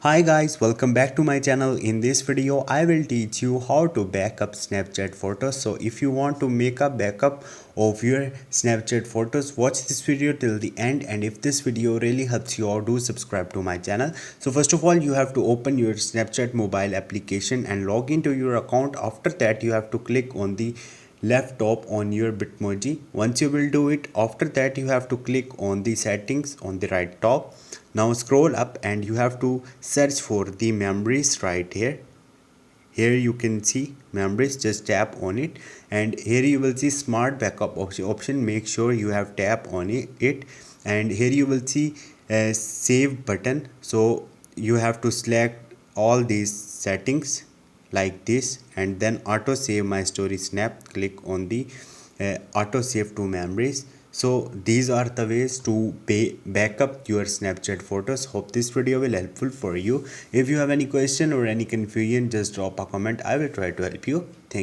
Hi guys, welcome back to my channel. In this video I will teach you how to backup Snapchat photos. So if you want to make a backup of your Snapchat photos, watch this video till the end, and if this video really helps you out, do subscribe to my channel. So first of all, you have to open your Snapchat mobile application and log into your account. After that, you have to click on the left top on your Bitmoji. Once you will do it, after that you have to click on the settings on the right top. Now scroll up and you have to search for the memories right here. Here you can see memories, just tap on it, and here you will see smart backup option. Make sure you have tap on it, and here you will see a save button. So you have to select all these settings like this, and then auto save my story snap. Click on the auto save to memories. So these are the ways to back up your Snapchat photos. Hope this video will helpful for you. If you have any question or any confusion, just drop a comment. I will try to help you. Thank